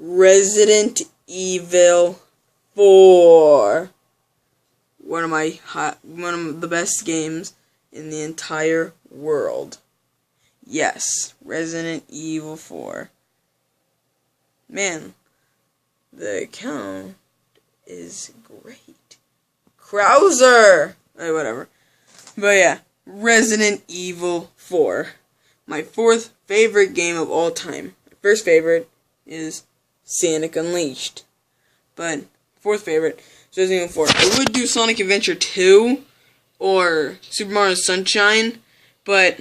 Resident Evil 4. One of the best games in the entire world. Yes, Resident Evil 4. Man, the account is great. Krauser! Whatever. But yeah, Resident Evil 4. My fourth favorite game of all time. My first favorite is Sonic Unleashed. But fourth favorite is Resident Evil 4. I would do Sonic Adventure 2 or Super Mario Sunshine, but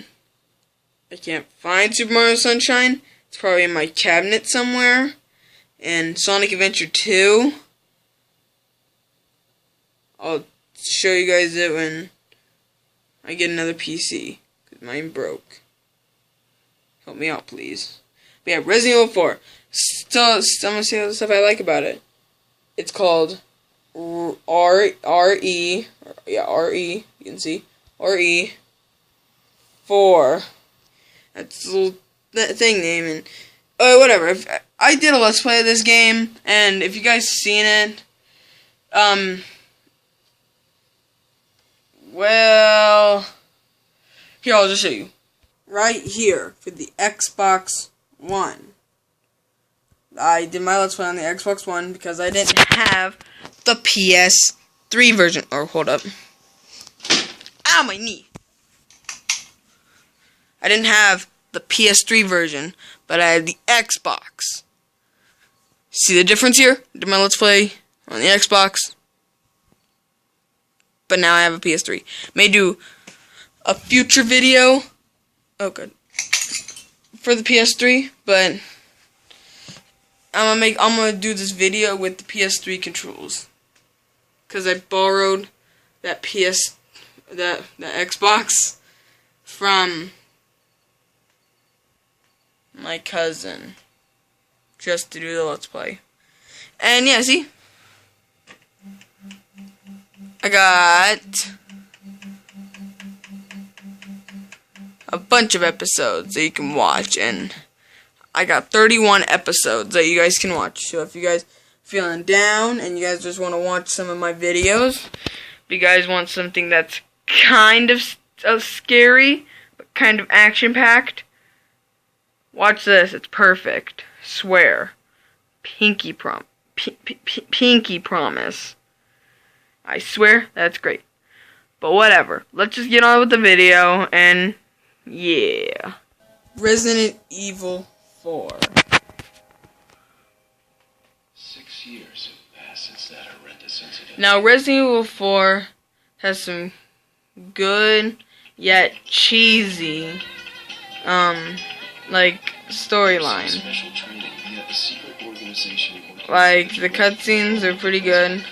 I can't find Super Mario Sunshine. It's probably in my cabinet somewhere. And Sonic Adventure 2, I'll show you guys it when I get another PC, because mine broke. Help me out, please. But yeah, Resident Evil 4. So, I'm going to say all the stuff I like about it. It's called RE, you can see, RE 4. That's the little thing name, and whatever. I did a Let's Play of this game, and if you guys seen it, well, here, I'll just show you. Right here, for the Xbox One. I did my Let's Play on the Xbox One because I didn't have the PS3 version. Oh, hold up. Ow, my knee. I didn't have the PS3 version, but I had the Xbox. See the difference here? I did my Let's Play on the Xbox, but now I have a PS3. May do a future video. Oh, good. For the PS3, but I'm gonna do this video with the PS3 controls, cause I borrowed that that Xbox from my cousin just to do the Let's Play. And yeah, see, I got a bunch of episodes that you can watch, and I got 31 episodes that you guys can watch. So if you guys feeling down and you guys just want to watch some of my videos, if you guys want something that's kind of scary but kind of action-packed, watch this. It's perfect. Swear. Pinky promise. I swear that's great. But whatever. Let's just get on with the video, and yeah. Resident Evil 4. 6 years have passed since that horrendous incident. Now, Resident Evil 4 has some good yet cheesy, like, storyline. Like, the cutscenes are pretty good.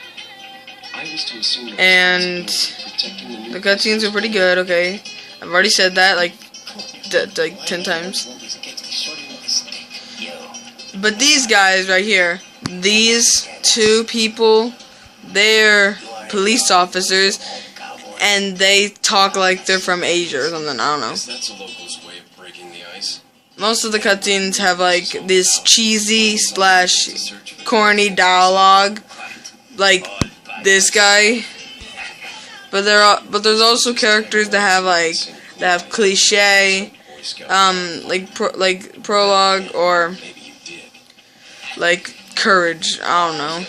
And the cutscenes are pretty good, okay. I've already said that, like 10 times. But these guys right here, these two people, they're police officers, and they talk like they're from Asia or something, I don't know. Most of the cutscenes have like this cheesy / corny dialogue, like this guy. But there's also characters that have cliche, like prologue or like courage. I don't know.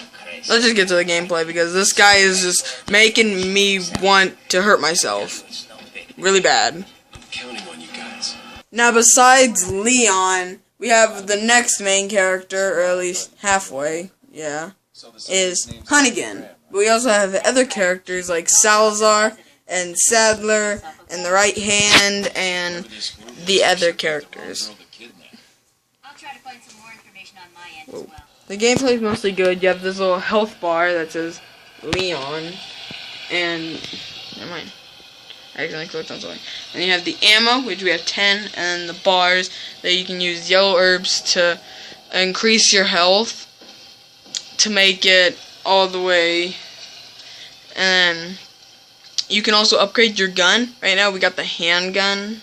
Let's just get to the gameplay because this guy is just making me want to hurt myself really bad. Now, besides Leon, we have the next main character, or at least halfway, yeah, is Hunnigan. But we also have other characters like Salazar and Sadler and the Right Hand and the other characters. I'll try to find some more information on my end as well. The gameplay is mostly good. You have this little health bar that says Leon, and never mind. I accidentally clicked on something. And you have the ammo, which we have 10, and the bars that you can use yellow herbs to increase your health to make it all the way. And you can also upgrade your gun. Right now we got the handgun.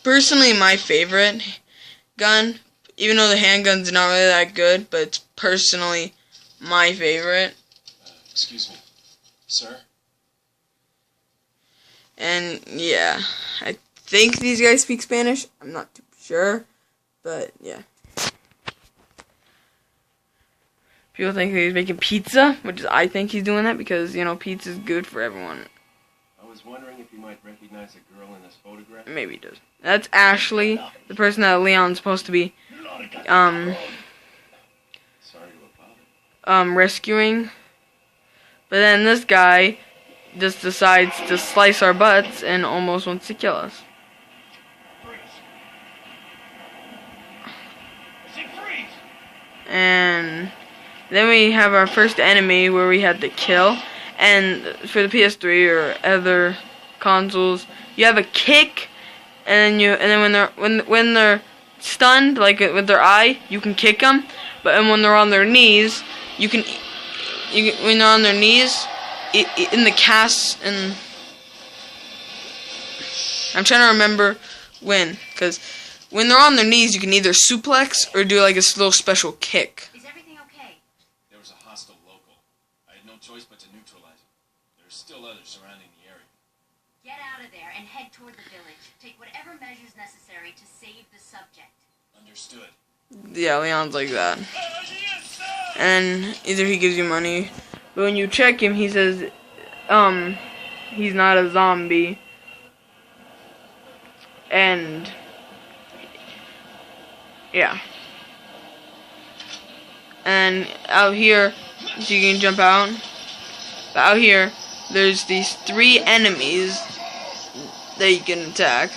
Personally my favorite gun even though the handgun's not really that good, but it's personally my favorite. Excuse me, sir? And yeah, I think these guys speak Spanish. I'm not too sure, but yeah. People think that he's making pizza, which is, I think he's doing that because, you know, pizza is good for everyone. I was wondering if you might recognize a girl in this photograph. Maybe he does. That's Ashley, the person that Leon's supposed to be, Sorry to bother. rescuing. But then this guy just decides to slice our butts and almost wants to kill us. And then we have our first enemy where we had to kill. And for the PS3 or other consoles, you have a kick, and then when they're stunned, like with their eye, you can kick them. But when they're on their knees, when they're on their knees, in the cast, and I'm trying to remember because when they're on their knees, you can either suplex or do like a little special kick. Is everything okay? There was a hostile local. I had no choice but to neutralize him. There's still others surrounding the area. Get out of there and head toward the village. Take whatever measures necessary to save the subject. Understood. Yeah, Leon's like that. And either he gives you money, but when you check him, he says, he's not a zombie. And yeah. And out here, so you can jump out. But out here, there's these 3 enemies that you can attack.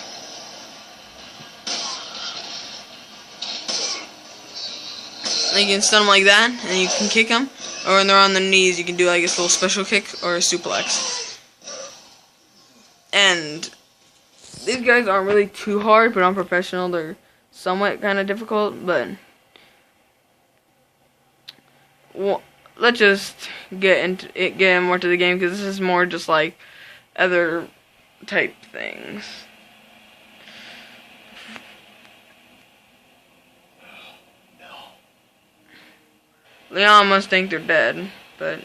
And you can stun them like that, and you can kick them. Or when they're on their knees, you can do like this little special kick or a suplex. And these guys aren't really too hard, but on professional, they're somewhat kind of difficult. But well, let's just get more to the game, because this is more just like other type things. Leon must think they're dead, but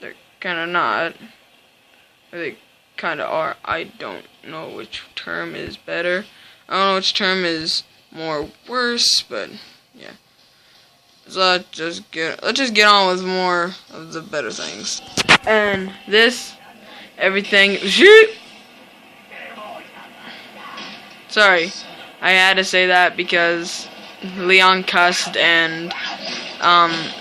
they're kind of not. Or they kind of are. I don't know which term is better. I don't know which term is more worse, but yeah. So let's just get on with more of the better things. And everything. Sorry, I had to say that because Leon cussed, and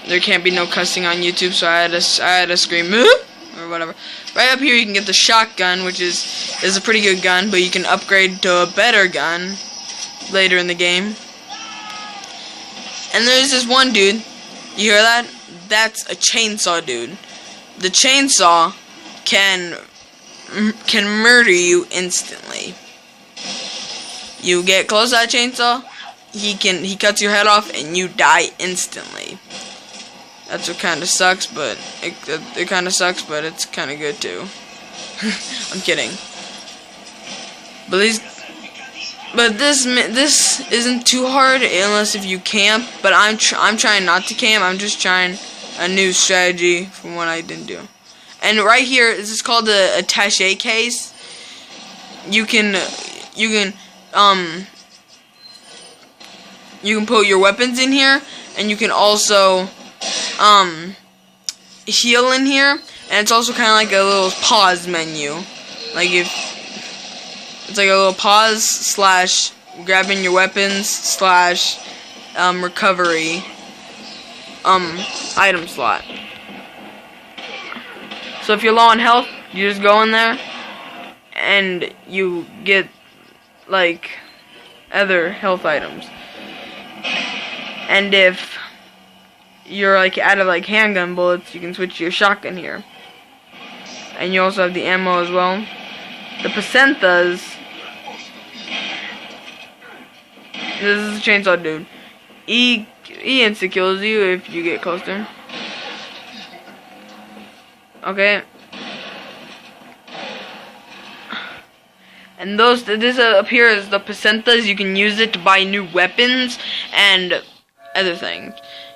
there can't be no cussing on YouTube, so I had to scream or whatever. Right up here you can get the shotgun, which is a pretty good gun, but you can upgrade to a better gun later in the game. And there's this one dude. You hear that? That's a chainsaw dude. The chainsaw can murder you instantly. You get close to that chainsaw, he cuts your head off and you die instantly. That's what kind of sucks, but it kind of sucks, but it's kind of good too. I'm kidding. But this isn't too hard unless if you camp. But I'm trying not to camp. I'm just trying a new strategy from what I didn't do. And right here, this is called the attaché case. You can put your weapons in here, and you can also heal in here. And it's also kind of like a little pause menu. Like it's like a little pause slash grabbing your weapons slash recovery item slot. So if you're low on health, you just go in there and you get like other health items. And if you're like out of like handgun bullets, you can switch to your shotgun here. And you also have the ammo as well. The placentas. This is a chainsaw dude. He insta kills you if you get close to him. Okay. And this up here is the placentas. You can use it to buy new weapons and other things.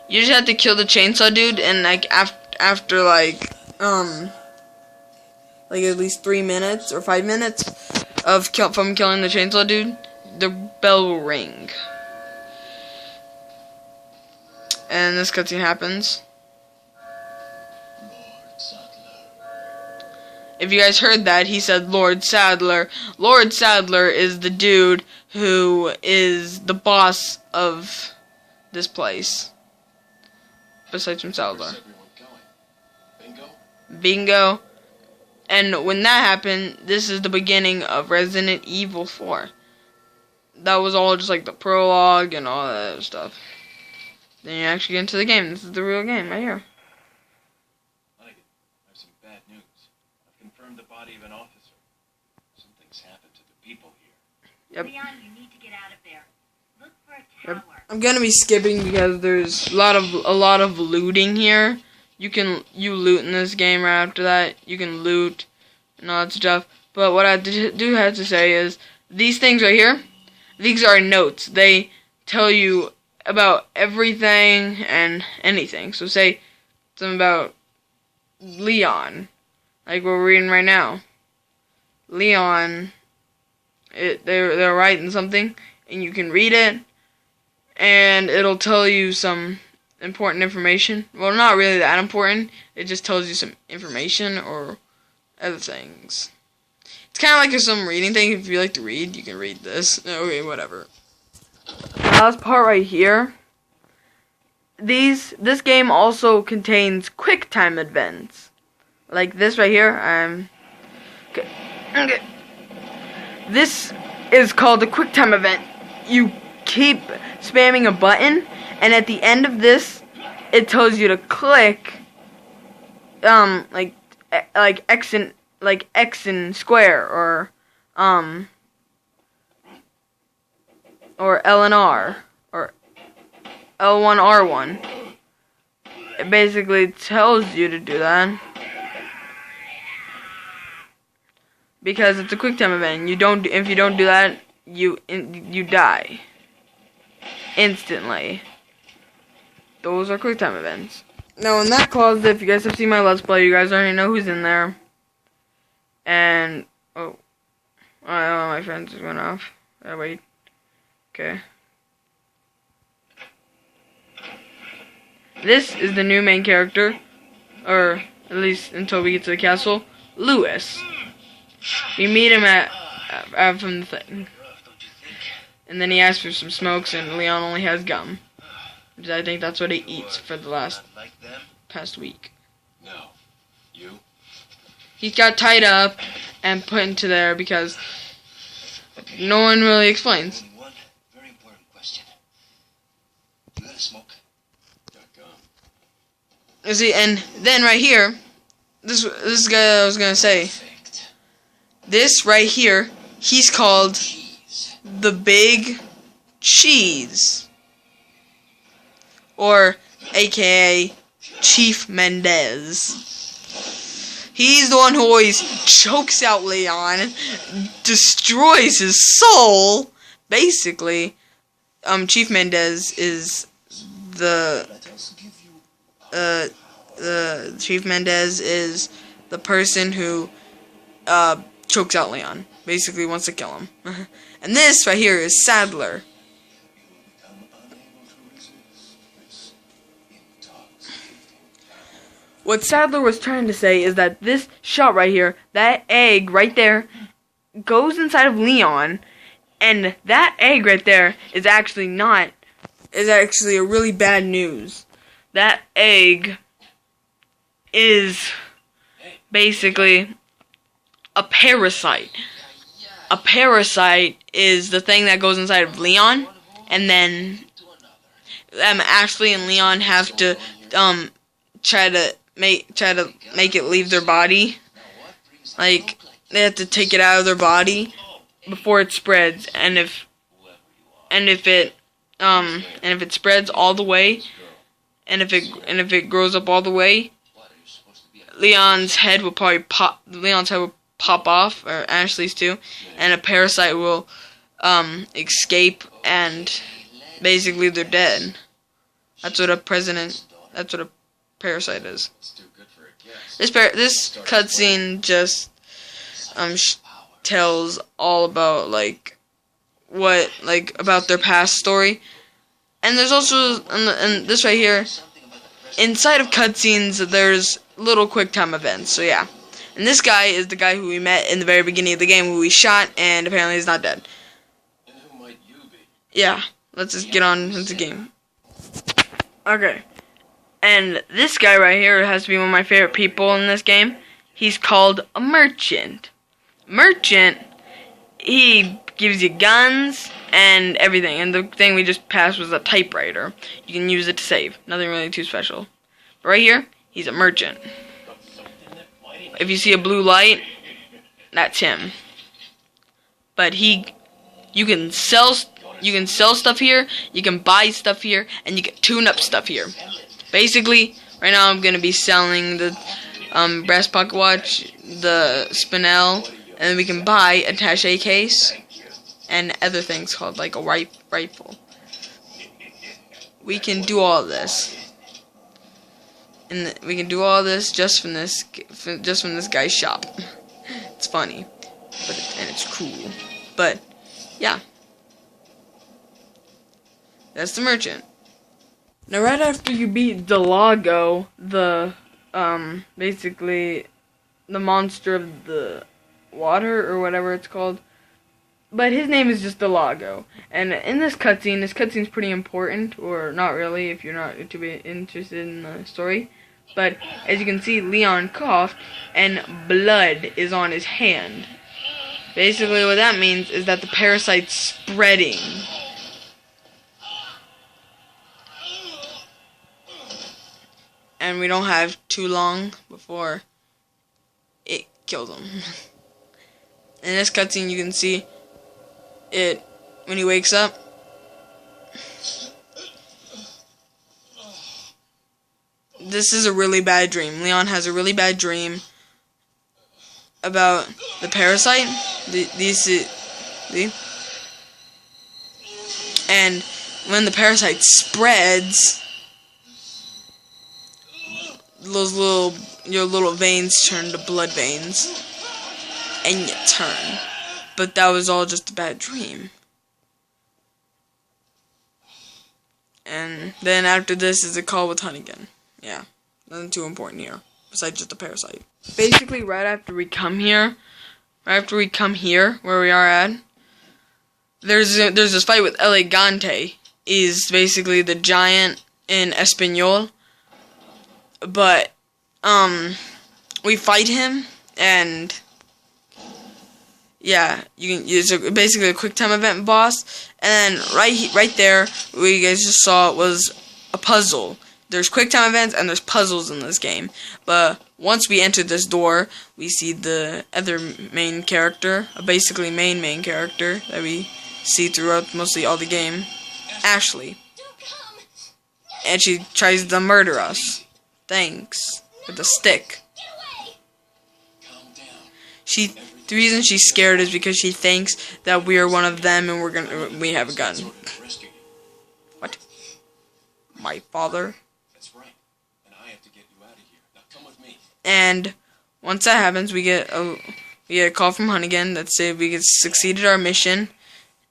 You just have to kill the chainsaw dude, and like after like at least 3 minutes or 5 minutes from killing the chainsaw dude, the bell will ring. And this cutscene happens. If you guys heard that, he said Lord Saddler. Lord Saddler is the dude who is the boss of this place. Besides from Saddler. Where's everyone going? Bingo? Bingo. And when that happened, this is the beginning of Resident Evil 4. That was all just like the prologue and all that other stuff. Then you actually get into the game. This is the real game right here. Hunnigan, I have some bad news. I've confirmed the body of an officer. Something's happened to the people here. Yep. Leon, you need to get out of there. Look for a tower. Yep. I'm gonna be skipping because there's a lot of looting here. You loot in this game right after that. You can loot and all that stuff. But what I do have to say is these things right here. These are notes. They tell you about everything and anything. So say something about Leon, like what we're reading right now. Leon, they're writing something, and you can read it, and it'll tell you some important information. Well, not really that important. It just tells you some information or other things. It's kind of like some reading thing. If you like to read, you can read this. Okay, whatever. Last part right here. This game also contains quick time events, like this right here. Okay. This is called a quick time event. You keep spamming a button, and at the end of this, it tells you to click like X and square or L and R or L1 R1. It basically tells you to do that because it's a quick time event. If you don't do that, you die instantly. Those are quick time events. Now in that closet, if you guys have seen my Let's Play, you guys already know who's in there. And oh, my friends just went off. Oh, wait. Okay. This is the new main character, or at least until we get to the castle, Louis. We meet him from the thing, and then he asks for some smokes, and Leon only has gum. Because I think that's what he eats for the past week. No. You? He got tied up and put into there because no one really explains. Only one very important question. You got a smoke? Got gum. You see, and then right here, this guy I was gonna say. Perfect. This right here, he's called Cheese. the Big Cheese, or AKA Chief Mendez. He's the one who always chokes out Leon, destroys his soul. Basically, Chief Mendez is the Chief Mendez is the person who chokes out Leon. Basically, wants to kill him. And this right here is Saddler. What Saddler was trying to say is that this shot right here, that egg right there, goes inside of Leon, and that egg right there is actually a really bad news. That egg is basically a parasite. A parasite is the thing that goes inside of Leon, and then Ashley and Leon have to try to make it leave their body. Like, they have to take it out of their body before it spreads, and if it spreads all the way, and if it grows up all the way, Leon's head will probably pop pop off, or Ashley's too, and a parasite will escape, and basically they're dead. That's what a parasite is. This cutscene just tells all about about their past story, and there's also and this right here. Inside of cutscenes, there's little quick time events. So yeah, and this guy is the guy who we met in the very beginning of the game, who we shot, and apparently he's not dead. And who might you be? Yeah, let's just get on with the game. Okay, and this guy right here has to be one of my favorite people in this game. He's called a merchant. Merchant, he gives you guns and everything, and the thing we just passed was a typewriter. You can use it to save. Nothing really too special. But right here, he's a merchant. If you see a blue light, that's him. But you can sell stuff here, you can buy stuff here, and you can tune up stuff here. Basically, right now I'm gonna be selling the brass pocket watch, the spinel, and then we can buy a attaché case and other things called like a rifle. We can do all this, and we can do all this just from this guy's shop. It's funny, and it's cool. But yeah, that's the merchant. Now, right after you beat Delago, basically the monster of the water or whatever it's called. But his name is just Delago. And in this cutscene's pretty important, or not really if you're not to be interested in the story. But as you can see, Leon coughed and blood is on his hand. Basically what that means is that the parasite's spreading. And we don't have too long before it kills him. In this cutscene you can see it when he wakes up. This is a really bad dream. Leon has a really bad dream about the parasite. See? And when the parasite spreads, your little veins turn to blood veins, and you turn. But that was all just a bad dream. And then after this is a call with Hunnigan. Yeah, nothing too important here, besides just a parasite. Basically, right after we come here, where we are at, there's this fight with Elegante. He's basically the giant in Espanol. But, we fight him, and yeah, you can use basically a quick time event boss, and then right there, what you guys just saw was a puzzle. There's quick time events and there's puzzles in this game. But once we enter this door, we see the other main character, basically main character that we see throughout mostly all the game, Ashley. And she tries to murder us. Thanks. With a stick. The reason she's scared is because she thinks that we are one of them and we have a gun. What? My father? That's right. And I have to get you out of here. Now come with me. And once that happens, we get a call from Hunnigan that said we succeeded our mission,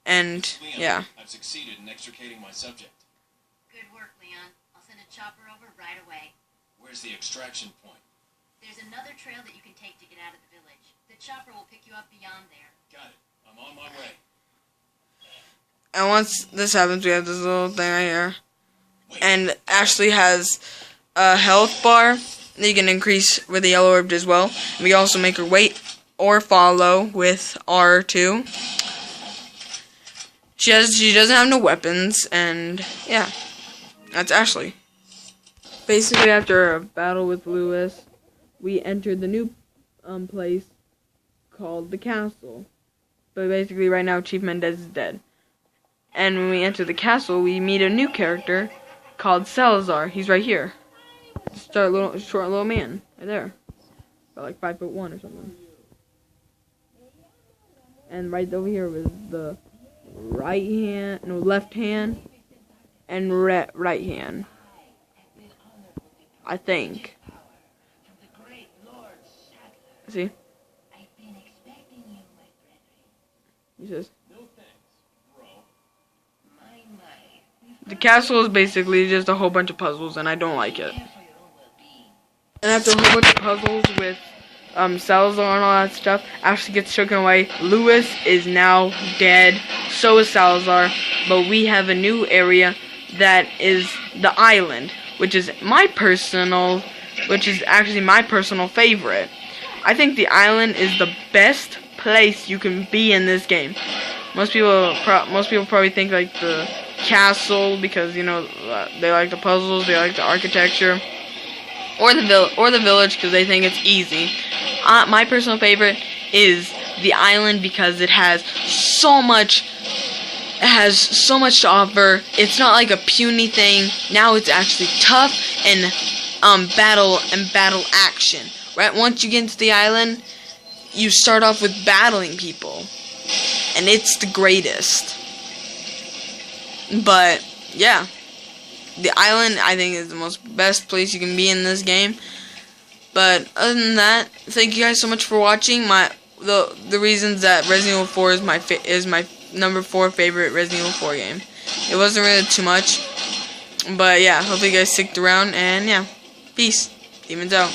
and Leon, yeah. I've succeeded in extricating my subject. Good work, Leon. I'll send a chopper over right away. Where's the extraction point? There's another trail that you can take to get out of the village. The chopper will pick you up beyond there. Got it. I'm on my way. And once this happens, we have this little thing right here. And Ashley has a health bar that you can increase with the yellow orb as well. And we also make her wait or follow with R2. She doesn't have no weapons, and yeah, that's Ashley. Basically, after a battle with Lewis, we entered the new place called the castle. But basically, right now, Chief Mendez is dead. And when we enter the castle, we meet a new character called Salazar. He's right here. Short little man, right there. About like 5'1" or something. and right over here was the left hand, and right hand. I think. See? He says. The castle is basically just a whole bunch of puzzles, and I don't like it. And after a whole bunch of puzzles with Salazar and all that stuff, Ashley gets taken away. Lewis is now dead. So is Salazar. But we have a new area that is the island, which is actually my personal favorite. I think the island is the best place you can be in this game. Most people probably think like the castle because, you know, they like the puzzles, they like the architecture, or the village because they think it's easy. My personal favorite is the island because it has so much to offer. It's not like a puny thing. Now it's actually tough and battle action. Right, once you get into the island, you start off with battling people, and it's the greatest. But yeah, the island I think is the best place you can be in this game. But other than that, thank you guys so much for watching. The reasons that Resident Evil 4 is my number 4 favorite Resident Evil 4 game. It wasn't really too much, but yeah, hopefully you guys sticked around, and yeah, peace. Demons out.